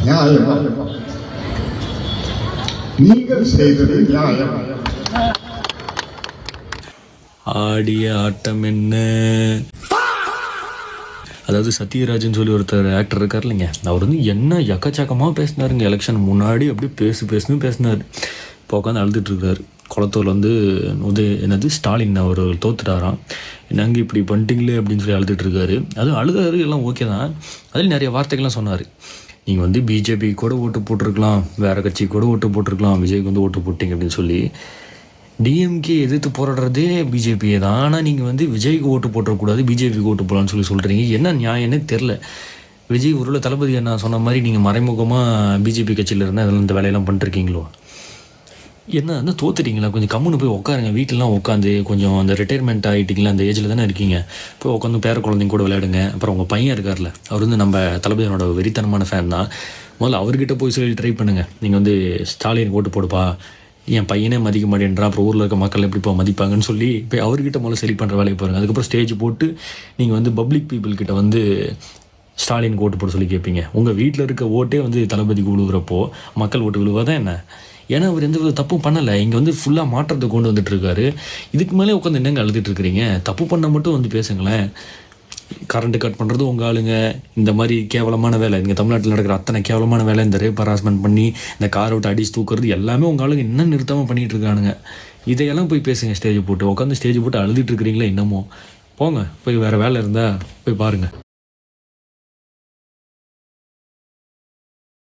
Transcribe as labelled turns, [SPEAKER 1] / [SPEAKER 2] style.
[SPEAKER 1] நியாயமா? நீங்கள் செய்தது நியாயம்.
[SPEAKER 2] ஆடிய ஆட்டம் என்ன? அதாவது சத்யராஜன் சொல்லி ஒருத்தர் ஆக்டர் இருக்கார் இல்லைங்க, அவர் வந்து என்ன எக்கச்சக்கமாக பேசினாருங்க. எலெக்ஷன் முன்னாடி அப்படியே பேசினார். இப்போ உட்காந்து அழுதுட்டுருக்காரு. குளத்தூர் வந்து ஸ்டாலின் அவர் தோத்துட்டாராம். என்னங்க இப்படி பண்ணிட்டீங்களே அப்படின்னு சொல்லி அழுதுட்டுருக்காரு. அதுவும் அழுதாரு எல்லாம் ஓகே தான். அதில் நிறைய வார்த்தைகள்லாம் சொன்னார். நீங்கள் வந்து பிஜேபி கூட ஓட்டு போட்டிருக்கலாம், வேறு கட்சி கூட ஓட்டு போட்டிருக்கலாம், விஜய்க்கு வந்து ஓட்டு போட்டிங்க அப்படின்னு சொல்லி டிஎம்கே எதிர்த்து போராடுறதே பிஜேபியே தான். ஆனால் நீங்கள் வந்து விஜய்க்கு ஓட்டு போட்டுறக்கூடாது, பிஜேபிக்கு ஓட்டு போடலான்னு சொல்கிறீங்க. என்ன நியாயம்னே தெரில. விஜய் உருளை தளபதி என்ன சொன்ன மாதிரி நீங்கள் மறைமுகமாக பிஜேபி கட்சியில் இருந்தால் அதெல்லாம் இந்த வேலையெல்லாம் பண்ணிருக்கீங்களோ? என்ன வந்து தோத்துட்டீங்களா? கொஞ்சம் கம்முன்னு போய் உட்காருங்க. வீட்டிலலாம் உட்காந்து கொஞ்சம் அந்த ரிட்டையர்மெண்ட் ஆகிட்டிங்களா, அந்த ஏஜில் தானே இருக்கீங்க. போய் உட்காந்து பேர குழந்தைங்க கூட விளையாடுங்க. அப்புறம் உங்கள் பையன் இருக்கார்ல, அவர் வந்து நம்ம தளபதியோட வெறித்தனமான ஃபேன் தான். முதல்ல அவர்கிட்ட போய் சொல்லி ட்ரை பண்ணுங்கள். நீங்கள் வந்து ஸ்டாலினுக்கு ஓட்டு போடுப்பா, என் பையனே மதிக்க மாட்டேன்றா, அப்புறம் ஊரில் இருக்க மக்கள் எப்படிப்பா மதிப்பாங்கன்னு சொல்லி இப்போ அவர்கிட்ட முதல்ல சரி பண்ணுற வேலையை பாருங்கள். அதுக்கப்புறம் ஸ்டேஜ் போட்டு நீங்கள் வந்து பப்ளிக் பீப்புள்கிட்ட வந்து ஸ்டாலினுக்கு ஓட்டு போட சொல்லி கேட்பீங்க. உங்கள் வீட்டில் இருக்க ஓட்டே வந்து தளபதிக்கு விழுவுறப்போ மக்கள் ஓட்டு விழுவாதான் என்ன? ஏன்னா அவர் எந்த ஒரு தப்பும் பண்ணலை. இங்கே வந்து ஃபுல்லாக மாற்றத்தை கொண்டு வந்துட்டுருக்காரு. இதுக்கு மேலே உட்காந்து என்னங்க அழுதுட்டுருக்கிறீங்க? தப்பு பண்ண மட்டும் வந்து பேசுங்களேன். கரண்ட்டு கட் பண்ணுறது உங்கள் ஆளுங்க, இந்த மாதிரி கேவலமான வேலை, இங்கே தமிழ்நாட்டில் நடக்கிற அத்தனை கேவலமான வேலை, இந்த ரேப் ஹராஸ்மெண்ட் பண்ணி இந்த காரை விட்டு அடிச்சு தூக்குறது எல்லாமே உங்கள் ஆளுங்க இன்னும் நிறுத்தாமல் பண்ணிகிட்டு இருக்கானுங்க. இதையெல்லாம் போய் பேசுங்க. ஸ்டேஜ் போட்டு உட்காந்து ஸ்டேஜ் போட்டு அழுதுட்டு இருக்கிறீங்களா? இன்னமும் போங்க, போய் வேறு வேலை இருந்தால் போய் பாருங்கள்.